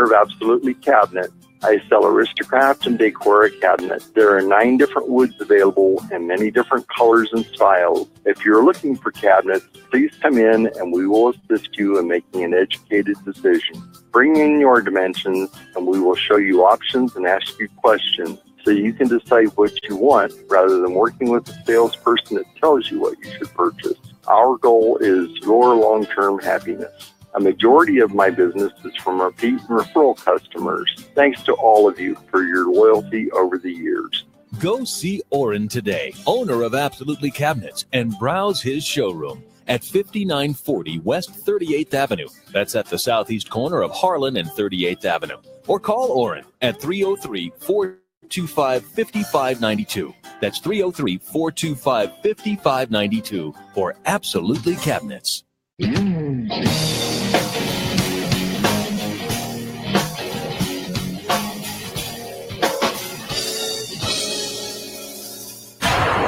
of Absolutely Cabinet. I sell Aristocraft and Decora cabinet. There are 9 different woods available and many different colors and styles. If you're looking for cabinets, please come in and we will assist you in making an educated decision. Bring in your dimensions and we will show you options and ask you questions so you can decide what you want rather than working with a salesperson that tells you what you should purchase. Our goal is your long-term happiness. A majority of my business is from repeat and referral customers. Thanks to all of you for your loyalty over the years. Go see Orrin today, owner of Absolutely Cabinets, and browse his showroom at 5940 West 38th Avenue. That's at the southeast corner of Harlan and 38th Avenue. Or call Orrin at 303-425-5592. That's 303-425-5592 for Absolutely Cabinets.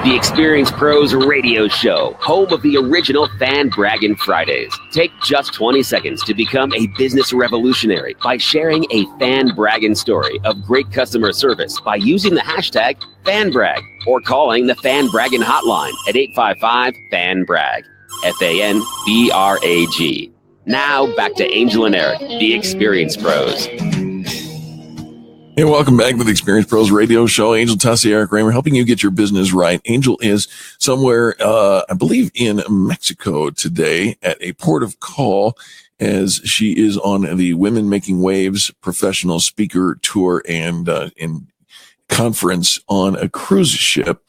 The Experience Pros Radio Show, home of the original Fan Braggin' Fridays. Take just 20 seconds to become a business revolutionary by sharing a fan bragging story of great customer service by using the hashtag FanBrag or calling the Fan Braggin' hotline at 855-FAN-BRAG, FANBRAG. Now back to Angel and Eric, the Experience Pros. Hey, welcome back to the Experience Pros Radio Show. Angel Tassi, Eric Kramer, helping you get your business right. Angel is somewhere, I believe, in Mexico today at a port of call as she is on the Women Making Waves professional speaker tour and conference on a cruise ship.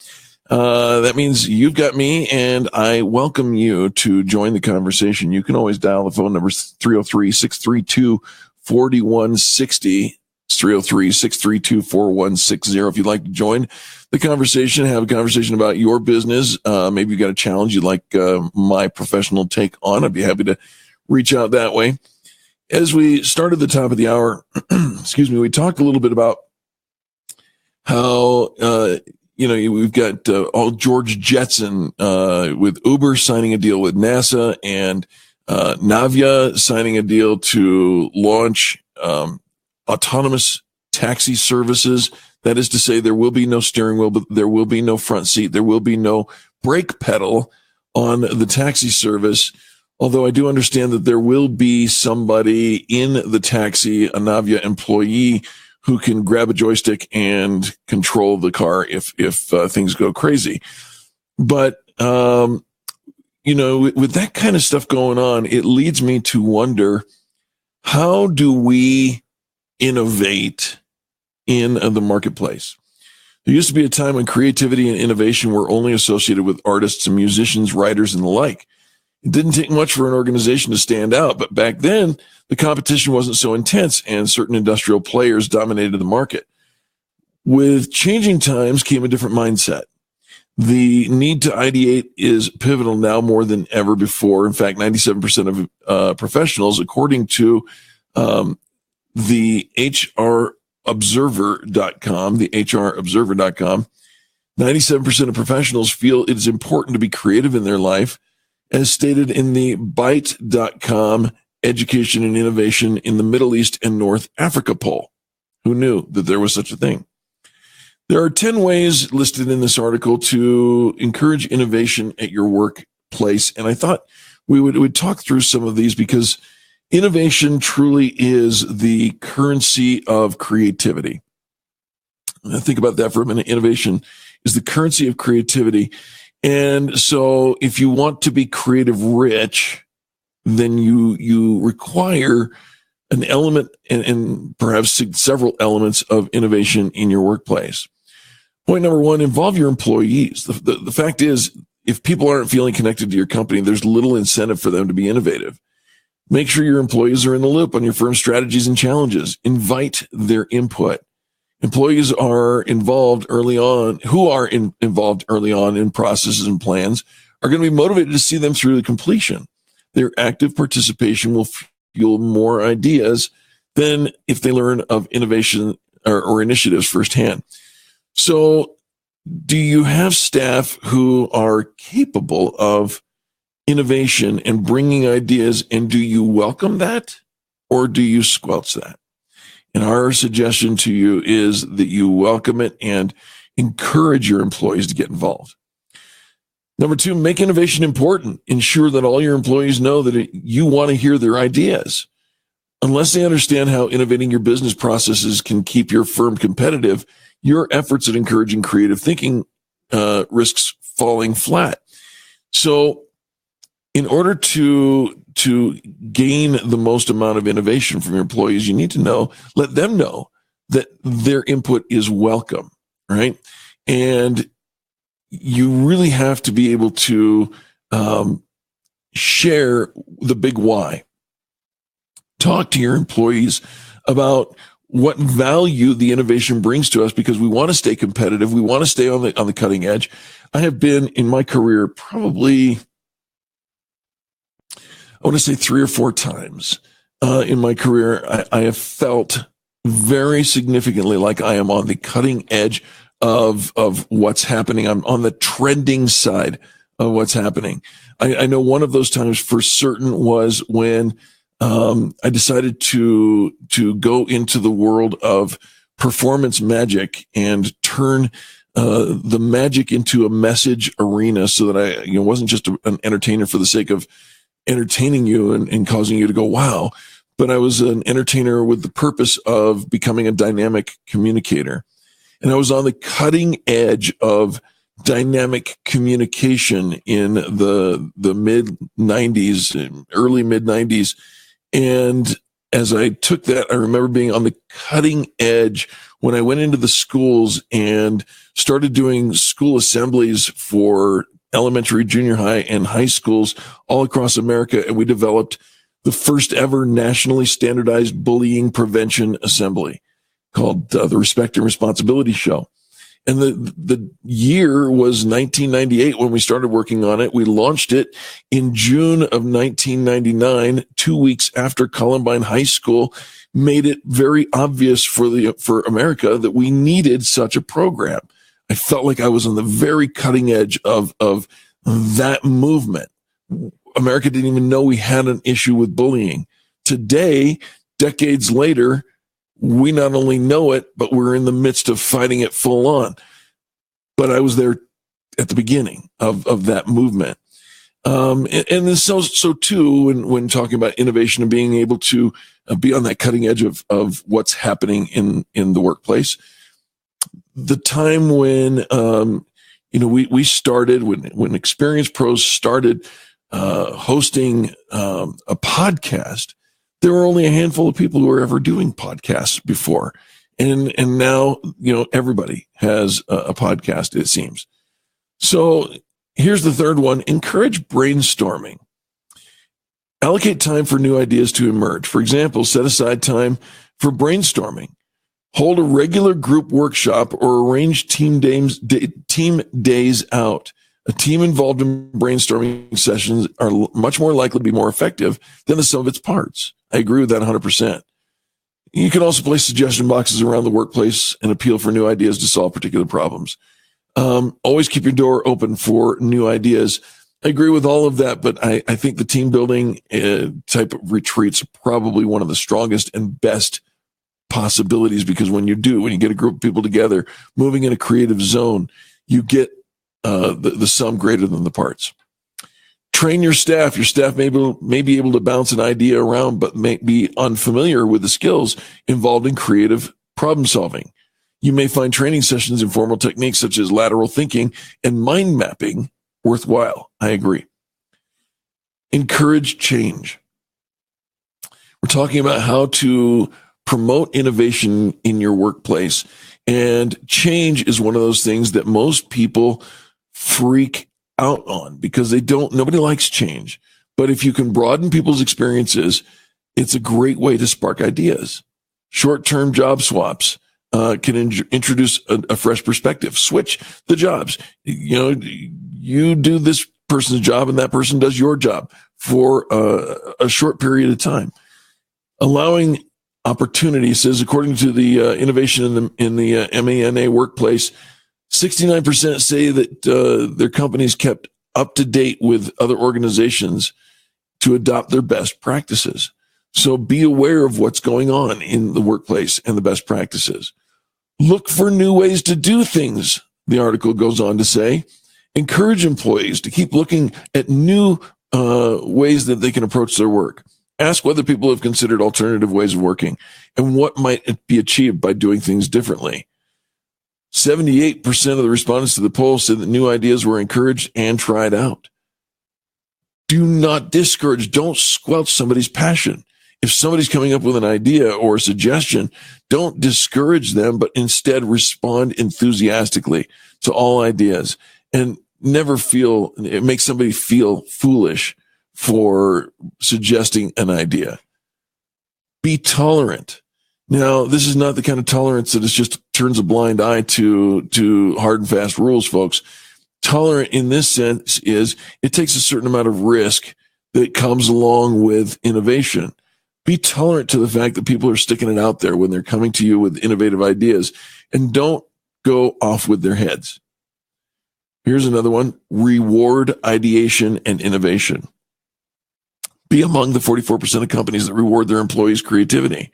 That means you've got me, and I welcome you to join the conversation. You can always dial the phone number 303-632-4160. It's 303-632-4160. If you'd like to join the conversation, have a conversation about your business, maybe you've got a challenge you'd like my professional take on, I'd be happy to reach out that way. As we started the top of the hour, we talked a little bit about how, we've got all George Jetson with Uber signing a deal with NASA and Navya signing a deal to launch autonomous taxi services. That is to say, there will be no steering wheel, but there will be no front seat. There will be no brake pedal on the taxi service. Although I do understand that there will be somebody in the taxi, a Navya employee, who can grab a joystick and control the car if things go crazy. But, with that kind of stuff going on, it leads me to wonder, how do we innovate in the marketplace? There used to be a time when creativity and innovation were only associated with artists and musicians, writers, and the like. It didn't take much for an organization to stand out, but back then, the competition wasn't so intense and certain industrial players dominated the market. With changing times came a different mindset. The need to ideate is pivotal now more than ever before. In fact, 97% of professionals, according to the HRobserver.com, 97% of professionals feel it is important to be creative in their life, as stated in the Byte.com Education and Innovation in the Middle East and North Africa poll. Who knew that there was such a thing? There are 10 ways listed in this article to encourage innovation at your workplace, and I thought we would talk through some of these because innovation truly is the currency of creativity. Think about that for a minute. Innovation is the currency of creativity. And so if you want to be creative rich, then you require an element and perhaps several elements of innovation in your workplace. Point number one, involve your employees. The fact is, if people aren't feeling connected to your company, there's little incentive for them to be innovative. Make sure your employees are in the loop on your firm's strategies and challenges. Invite their input. Employees are involved early on, involved early on in processes and plans, are going to be motivated to see them through to completion. Their active participation will fuel more ideas than if they learn of innovation or initiatives firsthand. So, do you have staff who are capable of innovation and bringing ideas, and do you welcome that or do you squelch that? And our suggestion to you is that you welcome it and encourage your employees to get involved. Number 2, make innovation important. Ensure that all your employees know that you want to hear their ideas. Unless they understand how innovating your business processes can keep your firm competitive, your efforts at encouraging creative thinking risks falling flat. So in order to gain the most amount of innovation from your employees, you need to let them know that their input is welcome, right? And you really have to be able to share the big why. Talk to your employees about what value the innovation brings to us, because we want to stay competitive. We want to stay on the cutting edge. I have been in my career probably, I want to say 3 or 4 times in my career, I have felt very significantly like I am on the cutting edge of what's happening. I'm on the trending side of what's happening. I know one of those times for certain was when I decided to go into the world of performance magic and turn the magic into a message arena, so that I wasn't just an entertainer for the sake of entertaining you and causing you to go, wow, but I was an entertainer with the purpose of becoming a dynamic communicator. And I was on the cutting edge of dynamic communication in the mid-90s, early mid-90s. And as I took that, I remember being on the cutting edge when I went into the schools and started doing school assemblies for elementary, junior high, and high schools all across America. And we developed the first ever nationally standardized bullying prevention assembly called the Respect and Responsibility Show. And the year was 1998 when we started working on it. We launched it in June of 1999, 2 weeks after Columbine High School made it very obvious for America that we needed such a program. I felt like I was on the very cutting edge of that movement. America didn't even know we had an issue with bullying. Today, decades later, we not only know it, but we're in the midst of fighting it full on. But I was there at the beginning of that movement. And this so too, when talking about innovation and being able to be on that cutting edge of what's happening in the workplace. The time when, we started, when Experienced Pros started hosting a podcast, there were only a handful of people who were ever doing podcasts before. And now, everybody has a podcast, it seems. So here's the third one: encourage brainstorming. Allocate time for new ideas to emerge. For example, set aside time for brainstorming. Hold a regular group workshop or arrange team days out. A team involved in brainstorming sessions are much more likely to be more effective than the sum of its parts. I agree with that 100%. You can also place suggestion boxes around the workplace and appeal for new ideas to solve particular problems. Always keep your door open for new ideas. I agree with all of that, but I think the team building type of retreats are probably one of the strongest and best possibilities, because when you get a group of people together moving in a creative zone, you get the sum greater than the parts. Train your staff. Your staff may be able to bounce an idea around, but may be unfamiliar with the skills involved in creative problem solving. You may find training sessions in formal techniques such as lateral thinking and mind mapping worthwhile. I agree. Encourage change. We're talking about how to promote innovation in your workplace. And change is one of those things that most people freak out on because nobody likes change. But if you can broaden people's experiences, it's a great way to spark ideas. Short-term job swaps can introduce a fresh perspective. Switch the jobs. You do this person's job and that person does your job for a short period of time. Allowing opportunity says, according to the innovation in the MANA workplace, 69% say that their companies kept up to date with other organizations to adopt their best practices. So be aware of what's going on in the workplace and the best practices. Look for new ways to do things, the article goes on to say. Encourage employees to keep looking at new ways that they can approach their work. Ask whether people have considered alternative ways of working and what might be achieved by doing things differently. 78% of the respondents to the poll said that new ideas were encouraged and tried out. Do not discourage, don't squelch somebody's passion. If somebody's coming up with an idea or a suggestion, don't discourage them, but instead respond enthusiastically to all ideas, and never feel, it makes somebody feel foolish for suggesting an idea. Be tolerant. Now, this is not the kind of tolerance that just turns a blind eye to hard and fast rules, folks. Tolerant in this sense is it takes a certain amount of risk that comes along with innovation. Be tolerant to the fact that people are sticking it out there when they're coming to you with innovative ideas, and don't go off with their heads. Here's another one. Reward ideation and innovation. Be among the 44% of companies that reward their employees' creativity.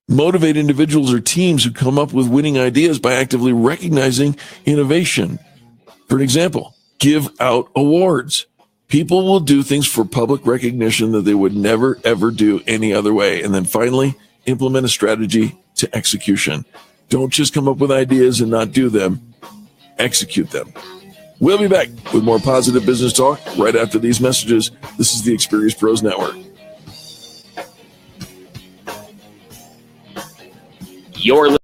Motivate individuals or teams who come up with winning ideas by actively recognizing innovation. For an example, give out awards. People will do things for public recognition that they would never, ever do any other way. And then finally, implement a strategy to execution. Don't just come up with ideas and not do them. Execute them. We'll be back with more positive business talk right after these messages. This is the Experience Pros Network. You're